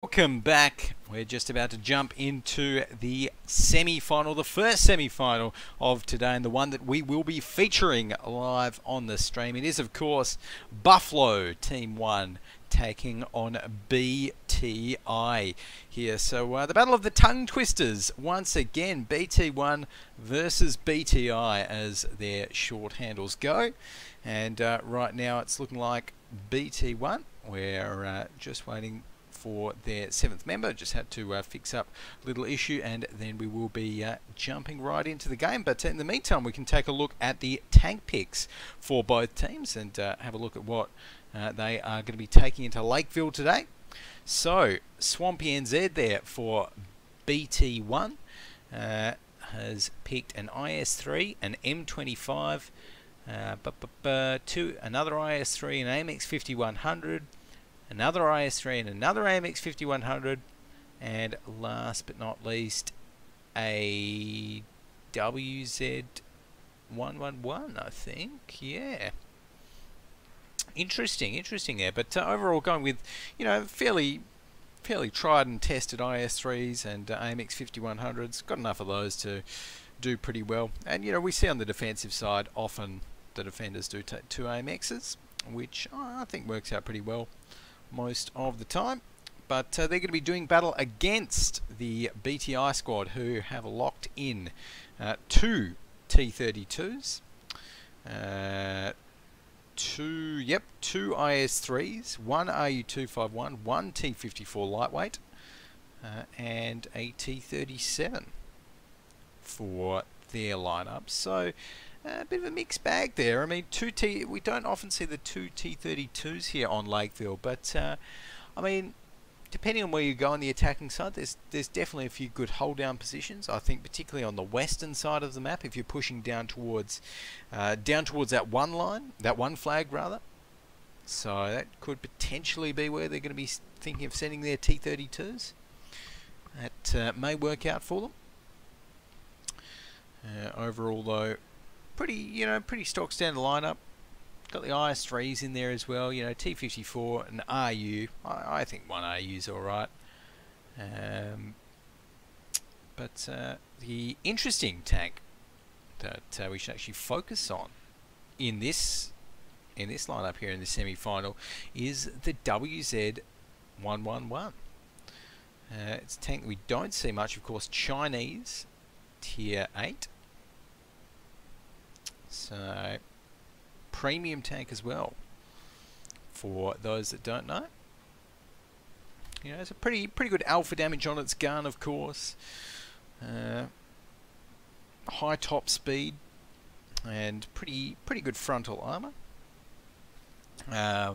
Welcome back. We're just about to jump into the semi-final, the first semi-final of today, and the one that we will be featuring live on the stream. It is, of course, Buflo Team 1 taking on BTI here. So the battle of the tongue twisters once again, BT1 versus BTI as their short handles go. And right now it's looking like BT1. We're just waiting for their 7th member. Just had to fix up a little issue, and then we will be jumping right into the game. But in the meantime, we can take a look at the tank picks for both teams and have a look at what they are going to be taking into Lakeville today. So Swampy NZ there for BT1 has picked an IS3, an M25, another IS3, an AMX 5100, another IS3 and another AMX 5100, and last but not least a WZ111, I think. Yeah, interesting there. But overall, going with fairly tried and tested IS3s and AMX 5100s. Got enough of those to do pretty well. And we see on the defensive side often the defenders do take 2 AMXs, which I think works out pretty well most of the time. But they're going to be doing battle against the BTI squad, who have locked in 2 T32s, 2 IS3s, 1 RU251, 1 T54 lightweight, and a T37 for their lineup. So a bit of a mixed bag there. I mean, we don't often see the 2 T32s here on Lakeville, but I mean, depending on where you go on the attacking side, there's definitely a few good hold down positions. I think particularly on the western side of the map, if you're pushing down towards that one line, that one flag rather. So that could potentially be where they're going to be thinking of sending their T32s. That may work out for them. Overall, though, pretty stock standard lineup. Got the IS3s in there as well. T54 and RU. I think 1 RU is all right. But the interesting tank that we should actually focus on in this lineup here in the semi-final is the WZ111. It's a tank we don't see much, of course. Chinese tier 8. So premium tank as well, for those that don't know. It's a pretty good alpha damage on its gun, of course. High top speed and pretty good frontal armor. I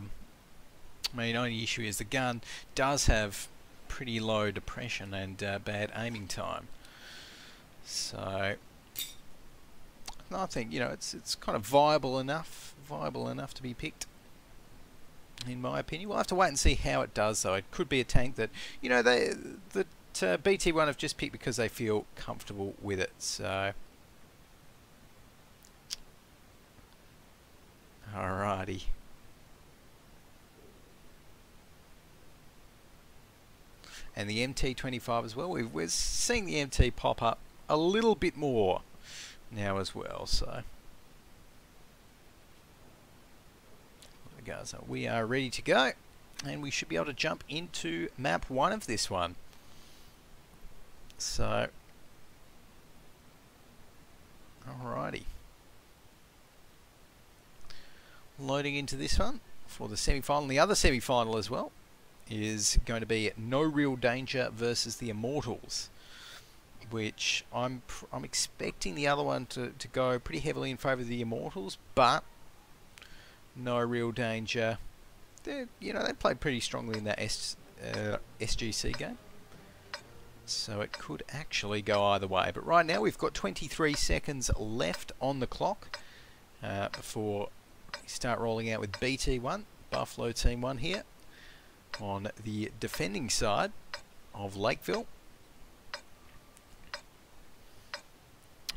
mean, only issue is the gun does have pretty low depression and bad aiming time. So I think it's kind of viable enough to be picked, in my opinion. We'll have to wait and see how it does, though. It could be a tank that BT1 have just picked because they feel comfortable with it. So alrighty. And the MT25 as well. We're seeing the MT pop up a little bit more now as well. So guys, we are ready to go, and we should be able to jump into map 1 of this one. So alrighty, loading into this one for the semi-final. The other semi-final as well is going to be No Real Danger versus the Immortals, which I'm expecting the other one to go pretty heavily in favour of the Immortals, but No Real Danger, they played pretty strongly in that SGC game, so it could actually go either way. But right now we've got 23 seconds left on the clock before we start rolling out with BT1, Buflo Team 1 here on the defending side of Lakeville.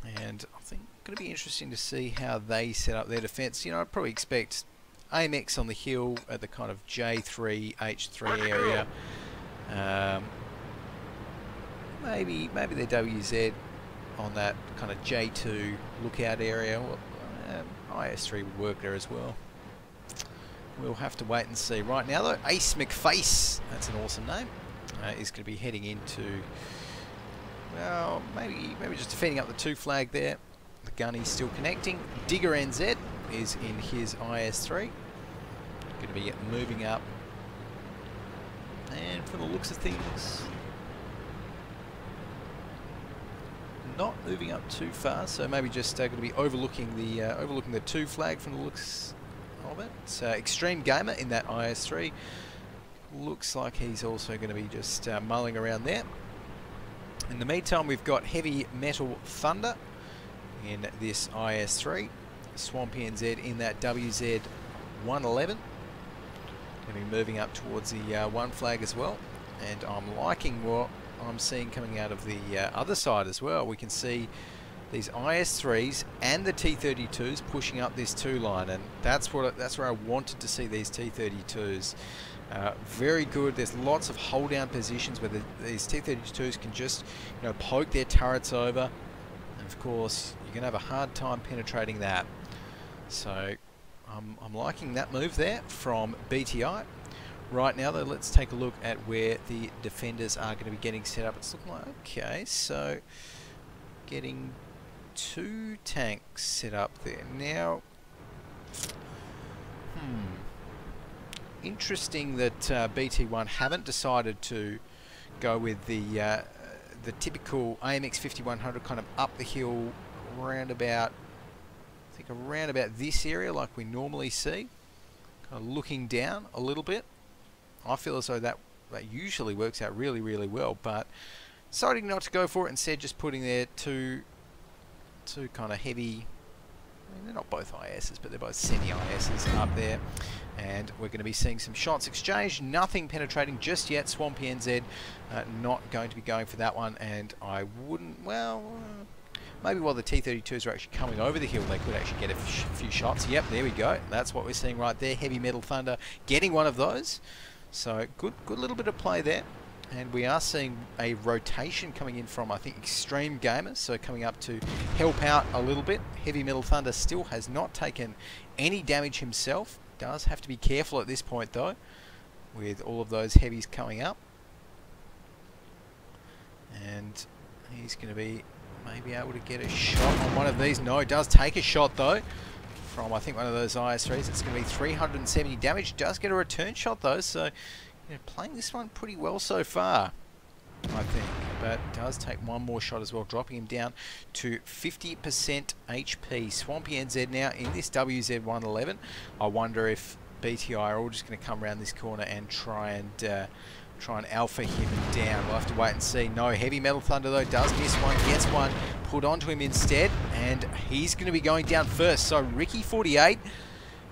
And I think it's going to be interesting to see how they set up their defence. I'd probably expect AMX on the hill at the kind of J3, H3 area. Maybe they're WZ on that kind of J2 lookout area. Well, IS3 would work there as well. We'll have to wait and see. Right now though, Ace McFace, that's an awesome name, is going to be heading into, well, maybe just defending up the 2 flag there. The gunny's still connecting. Digger NZ is in his IS3. Going to be moving up. And from the looks of things, not moving up too far, so maybe just going to be overlooking the 2 flag from the looks of it. So Extreme Gamer in that IS3 looks like he's also going to be just mulling around there. In the meantime, we've got Heavy Metal Thunder in this IS3, Swampy NZ in that WZ 111. Going to be moving up towards the 1 flag as well, and I'm liking what I'm seeing coming out of the other side as well. We can see these IS3s and the T32s pushing up this 2 line, and that's where I wanted to see these T32s. Very good. There's lots of hold down positions where these T32s can just, you know, poke their turrets over, and of course you're going to have a hard time penetrating that. So I'm liking that move there from BTI. Right now though, let's take a look at where the defenders are going to be getting set up. It's looking like, okay, so getting 2 tanks set up there. Now, interesting that BT1 haven't decided to go with the typical AMX 5100 kind of up the hill around about, I think around about this area like we normally see, kind of looking down a little bit. I feel as though that usually works out really, really well, but deciding not to go for it, instead just putting their two kind of heavy, I mean, they're not both ISs, but they're both semi-ISs up there, and we're going to be seeing some shots exchanged. Nothing penetrating just yet. Swampy NZ not going to be going for that one, and I wouldn't, well, maybe while the T32s are actually coming over the hill, they could actually get a few shots. Yep, there we go. That's what we're seeing right there. Heavy Metal Thunder getting one of those. So good little bit of play there. And we are seeing a rotation coming in from, I think, Extreme Gamers, so coming up to help out a little bit. Heavy Metal Thunder still has not taken any damage himself. Does have to be careful at this point though, with all of those heavies coming up. And he's going to be maybe able to get a shot on one of these. No, he does take a shot though from, I think, one of those IS3s. It's going to be 370 damage. Does get a return shot though, so you know, playing this one pretty well so far, I think. But does take one more shot as well, dropping him down to 50% HP. Swampy NZ now in this WZ111. I wonder if BTI are all just going to come around this corner and try and alpha him down. We'll have to wait and see. No, Heavy Metal Thunder though does miss one, gets one put onto him instead, and he's going to be going down first. So Ricky48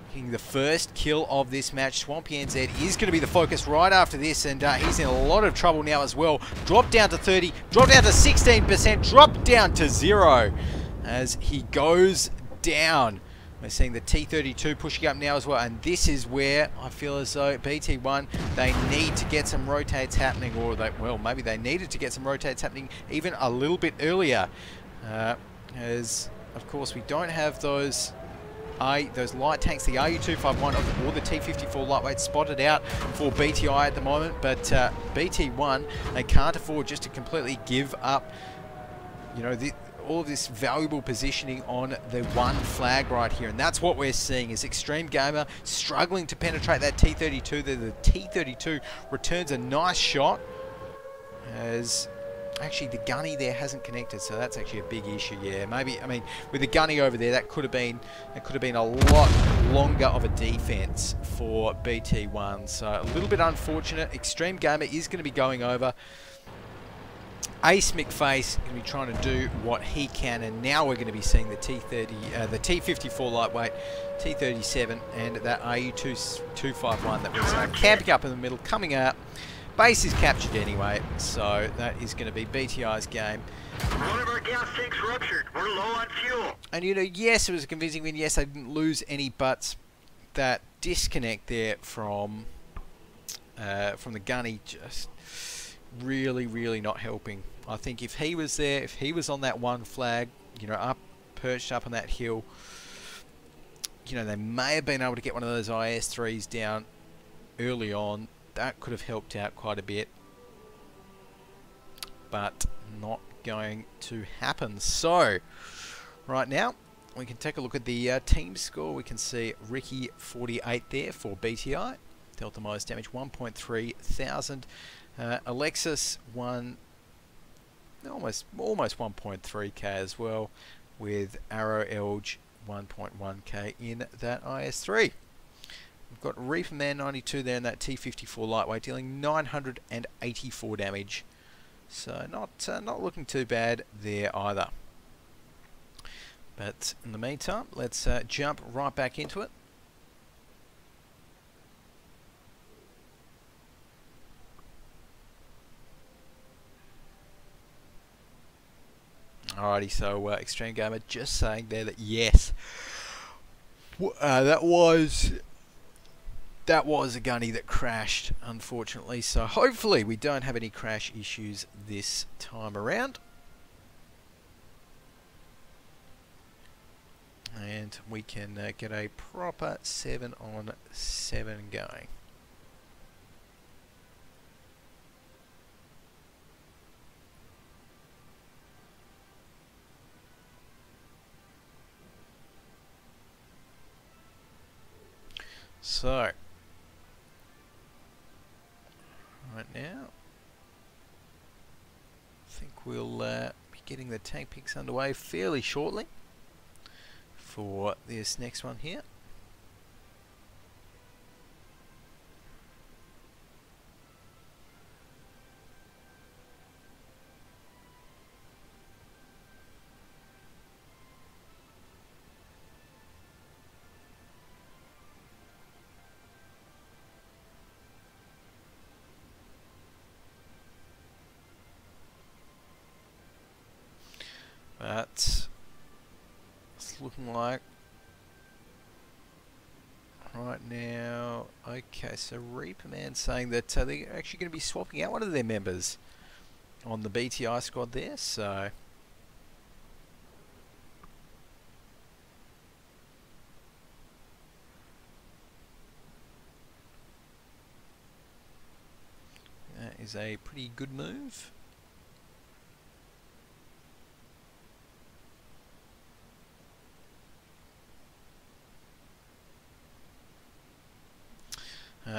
getting the first kill of this match. Swampy NZ is going to be the focus right after this, and he's in a lot of trouble now as well. Dropped down to 30, dropped down to 16%, dropped down to 0 as he goes down. We're seeing the T32 pushing up now as well, and this is where I feel as though BT1, they need to get some rotates happening, or well, maybe they needed to get some rotates happening even a little bit earlier, as of course we don't have those light tanks, the RU251 or the T54 lightweight spotted out for BTI at the moment, but BT1, they can't afford just to completely give up, you know, all of this valuable positioning on the 1 flag right here, and that's what we're seeing is Extreme Gamer struggling to penetrate that T32. The T32 returns a nice shot, as actually the gunny there hasn't connected, so that's actually a big issue. Yeah, maybe, I mean, with the gunny over there, that could have been a lot longer of a defense for BT1. So a little bit unfortunate. Extreme Gamer is going to be going over. Ace McFace going to be trying to do what he can, and now we're going to be seeing the the T54 lightweight, T37, and that RU251 that was camping up in the middle, coming out. Base is captured anyway, so that is going to be BTI's game. One of our gas tanks ruptured. We're low on fuel. And you know, yes, it was a convincing win. Yes, they didn't lose any, but that disconnect there from the gunny just really not helping. I think if he was there, if he was on that one flag, you know, up, perched up on that hill, you know, they may have been able to get one of those IS-3s down early on. That could have helped out quite a bit, but not going to happen. So right now we can take a look at the team score. We can see Ricky 48 there for BTI, dealt the most damage, 1.3 thousand. Alexis won almost 1.3k as well, with Arrow Elge 1.1k in that IS-3. We've got Reaper Man 92 there in that T54 lightweight, dealing 984 damage. So not looking too bad there either. But in the meantime, let's jump right back into it. Alrighty, so Extreme Gamer just saying there that yes, that was a gunny that crashed, unfortunately. So hopefully we don't have any crash issues this time around, and we can get a proper 7-on-7 going. So, right now, I think we'll be getting the tank picks underway fairly shortly for this next one here. But it's looking like right now, okay, so Reaper Man saying that they're actually going to be swapping out one of their members on the BTI squad there, so that is a pretty good move.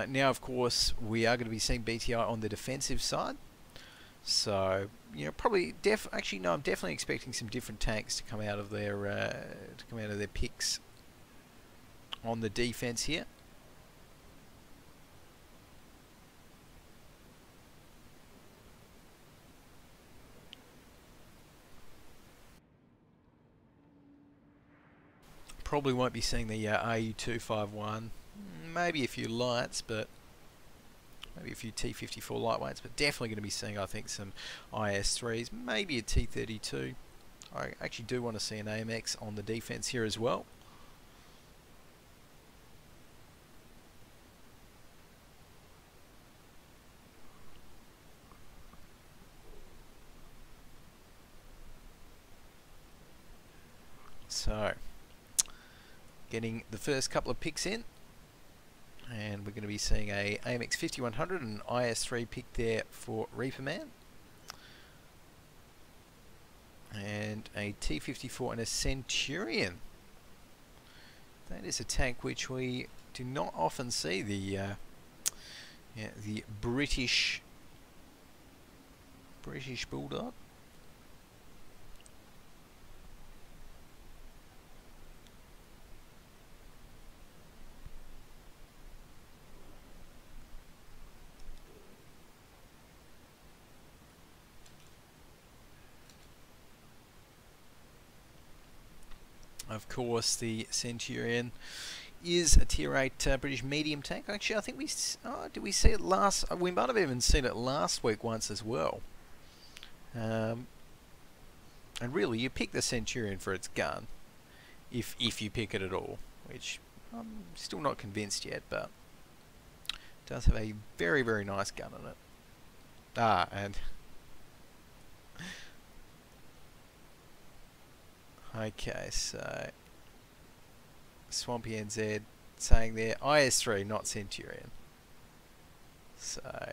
Now, of course, we are going to be seeing BTI on the defensive side. So, you know, probably actually no, I'm definitely expecting some different tanks to come out of their picks on the defense here. Probably won't be seeing the RU251. Maybe a few lights, but maybe a few T54 lightweights, but definitely going to be seeing, I think, some IS-3s, maybe a T32. I actually do want to see an AMX on the defense here as well. So, getting the first couple of picks in. And we're going to be seeing a AMX 5100 and an IS-3 pick there for Reaper Man. And a T54 and a Centurion. That is a tank which we do not often see, the British Bulldog. Of course, the Centurion is a Tier 8 British medium tank. Actually, I think did we see it last? We might have even seen it last week once as well. And really, you pick the Centurion for its gun, if you pick it at all, which I'm still not convinced yet, but it does have a very nice gun on it. And okay, so Swampy NZ saying there IS3, not Centurion. So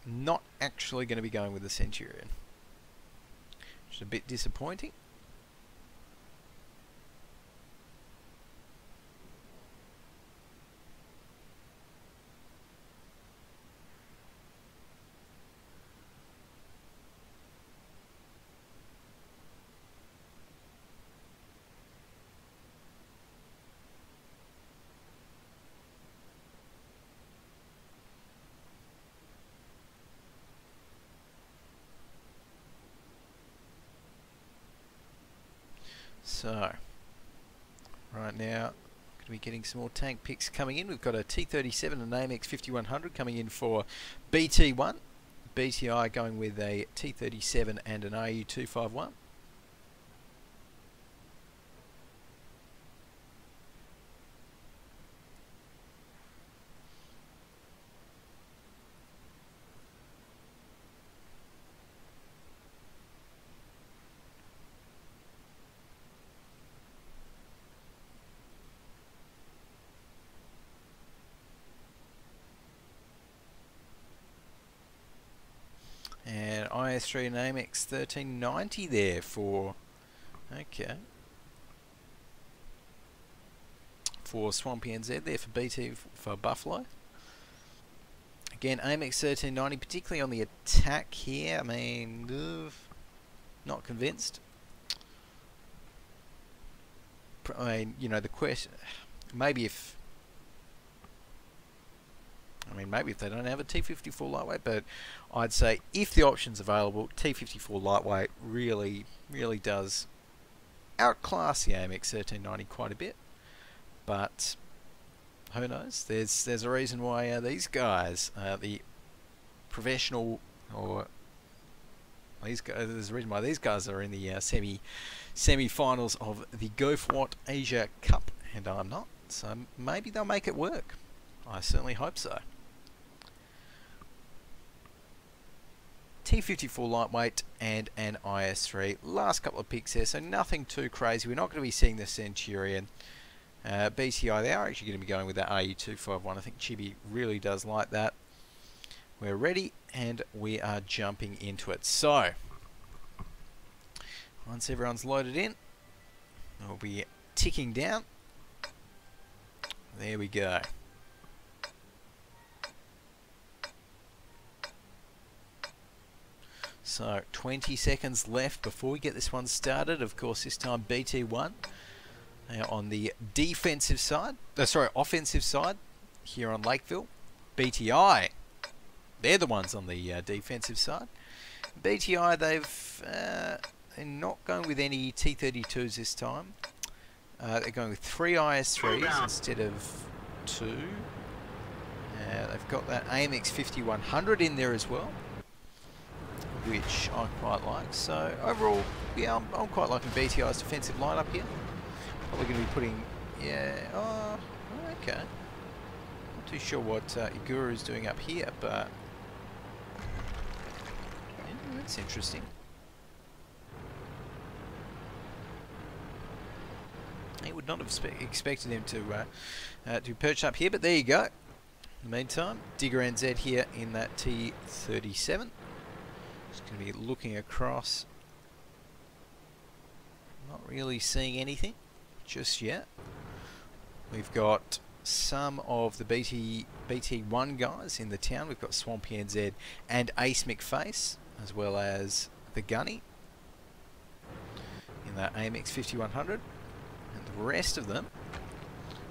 not actually going to be going with the Centurion, which is a bit disappointing. So, right now, going to be getting some more tank picks coming in. We've got a T37 and an AMX 5100 coming in for BT1. BTI going with a T37 and an RU251. And IS3 and AMX 1390 there for, okay, for Swampy NZ there for BT for Buflo. Again, AMX 1390, particularly on the attack here. I mean, not convinced. I mean, you know, the question, maybe if they don't have a T54 lightweight, but I'd say if the option's available, T54 lightweight really does outclass the AMX 1390 quite a bit. But who knows? There's a reason why these guys, the professional, or these guys, there's a reason why these guys are in the semi-finals of the Go4WoT Asia Cup, and I'm not. So maybe they'll make it work. I certainly hope so. T54 lightweight and an IS3. Last couple of picks there, so nothing too crazy. We're not going to be seeing the Centurion. BTI, they are actually going to be going with that RU251. I think Chibi really does like that. We're ready and we are jumping into it. So, once everyone's loaded in, we'll be ticking down. There we go. So 20 seconds left before we get this one started. Of course, this time BT1 on the defensive side. Offensive side here on Lakeville. BTI, they're the ones on the defensive side. BTI, they're not going with any T32s this time. They're going with 3 IS3s instead of 2. They've got that AMX 5100 in there as well, which I quite like. So overall, yeah, I'm quite liking BTI's defensive lineup here. Probably going to be putting, yeah, okay. Not too sure what Iguru is doing up here, but yeah, that's interesting. He would not have expected him to perch up here, but there you go. In the meantime, Digger NZ here in that T37. Just going to be looking across. Not really seeing anything just yet. We've got some of the BT1 guys in the town. We've got Swampy NZ and Ace McFace, as well as the Gunny in that AMX 5100. And the rest of them,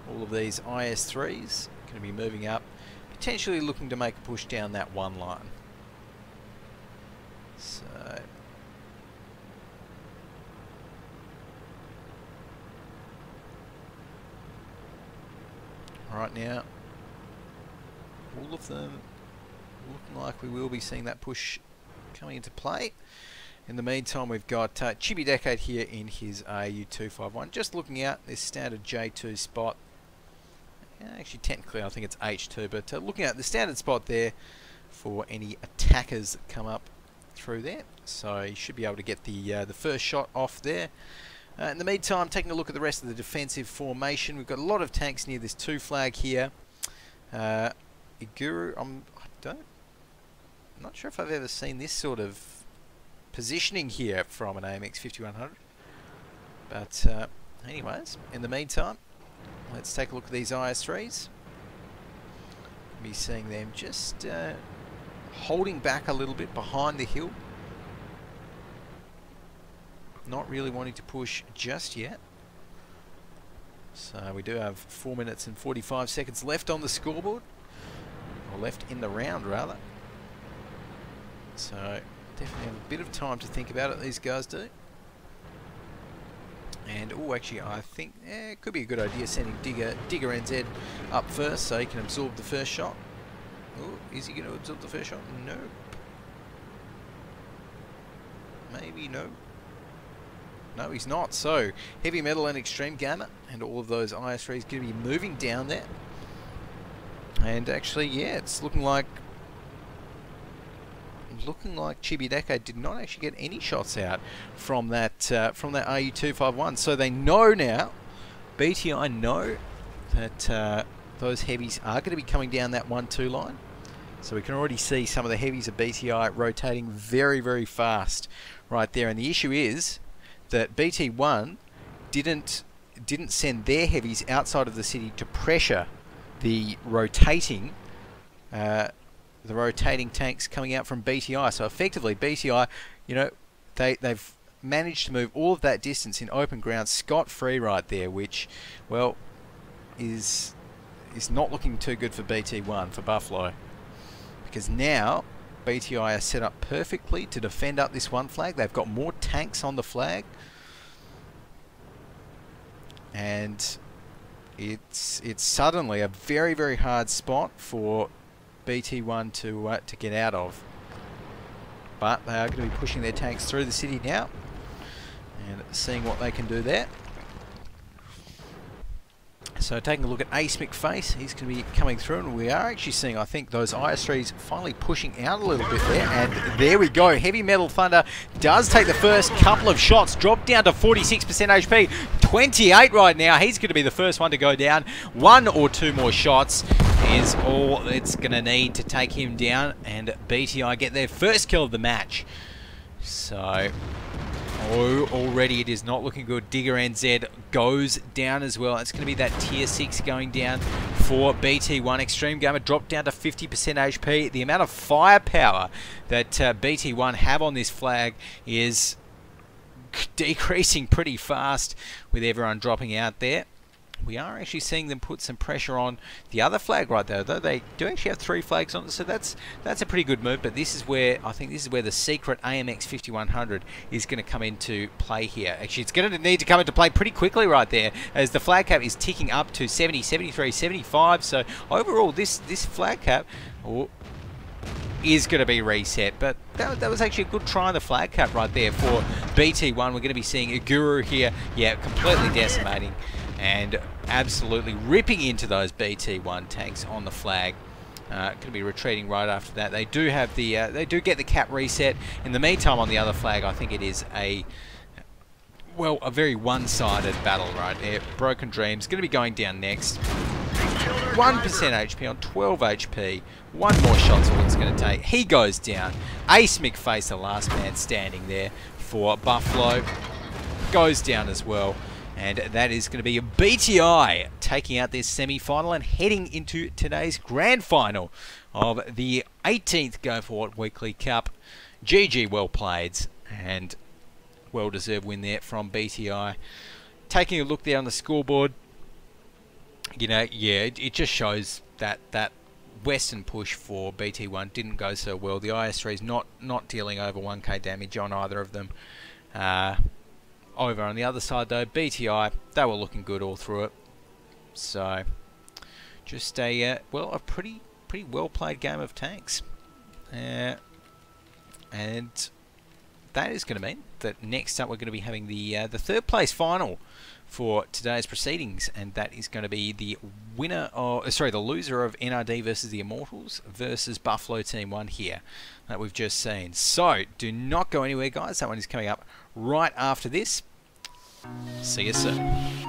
all of these IS3s, going to be moving up, potentially looking to make a push down that one line. So right now, all of them looking like we will be seeing that push coming into play. In the meantime, we've got Chibi Decade here in his RU251, just looking out this standard J2 spot. Actually, technically, I think it's H2, but looking at the standard spot there for any attackers that come up through there. So you should be able to get the first shot off there. In the meantime, taking a look at the rest of the defensive formation, we've got a lot of tanks near this 2 flag here. Iguru, I'm not sure if I've ever seen this sort of positioning here from an AMX 5100. But anyways, in the meantime, let's take a look at these IS-3s. Be seeing them just holding back a little bit behind the hill. Not really wanting to push just yet. So we do have 4 minutes and 45 seconds left on the scoreboard. Or left in the round, rather. So definitely have a bit of time to think about it, these guys do. And, oh, actually, I think it could be a good idea sending Digger NZ up first so he can absorb the first shot. Oh, is he going to absorb the first shot? Nope. Maybe no. No, he's not. So, Heavy Metal and Extreme Gamma and all of those IS-3s going to be moving down there. And actually, yeah, it's looking like Bhinneka did not actually get any shots out from that RU-251. So they know now, BTI know that those heavies are going to be coming down that 1-2 line. So we can already see some of the heavies of BTI rotating very, very fast right there. And the issue is that BT1 didn't send their heavies outside of the city to pressure the rotating tanks coming out from BTI. So effectively, BTI, you know, they've managed to move all of that distance in open ground scot-free right there, which, well, is not looking too good for BT1, for Buflo, because now BTI are set up perfectly to defend up this 1 flag. They've got more tanks on the flag, and it's suddenly a very, very hard spot for BT1 to get out of. But they are going to be pushing their tanks through the city now and seeing what they can do there. So taking a look at Ace McFace, he's going to be coming through, and we are actually seeing, I think, those IS-3s finally pushing out a little bit there, and there we go. Heavy Metal Thunder does take the first couple of shots, drop down to 46% HP, 28 right now. He's going to be the first one to go down. 1 or 2 more shots is all it's going to need to take him down, and BTI get their first kill of the match. So, oh, already it is not looking good. Digger NZ goes down as well. It's going to be that tier 6 going down for BT1. Extreme Gamer dropped down to 50% HP. The amount of firepower that BT1 have on this flag is decreasing pretty fast with everyone dropping out there. We are actually seeing them put some pressure on the other flag right there, though they do actually have 3 flags on it, so that's a pretty good move. But this is where I think the secret AMX 5100 is going to come into play here. Actually, it's going to need to come into play pretty quickly right there, as the flag cap is ticking up to 70, 73, 75. So overall, this flag cap is going to be reset. But that was actually a good try on the flag cap right there for BT1. We're going to be seeing a Guru here, yeah, completely decimating and absolutely ripping into those BT1 tanks on the flag. Going to be retreating right after that. They do have the they do get the cap reset. In the meantime, on the other flag, I think it is a very one-sided battle right there. Broken Dreams going to be going down next. 1% HP on 12 HP. 1 more shot's all it's going to take. He goes down. Ace McFace, the last man standing there for Buflo, goes down as well. And that is going to be a BTI taking out this semi-final and heading into today's grand final of the 18th Go4WoT Weekly Cup. GG, well played, and well-deserved win there from BTI. Taking a look there on the scoreboard, you know, yeah, it just shows that Western push for BT1 didn't go so well. The IS-3's not dealing over 1k damage on either of them. Over on the other side though, BTI, they were looking good all through it. So just a pretty well played game of tanks. And that is going to mean that next up we're going to be having the 3rd place final for today's proceedings, and that is going to be the winner of, the loser of NRD versus the Immortals versus Buflo Team 1 here that we've just seen. So do not go anywhere, guys. That one is coming up right after this. See you soon.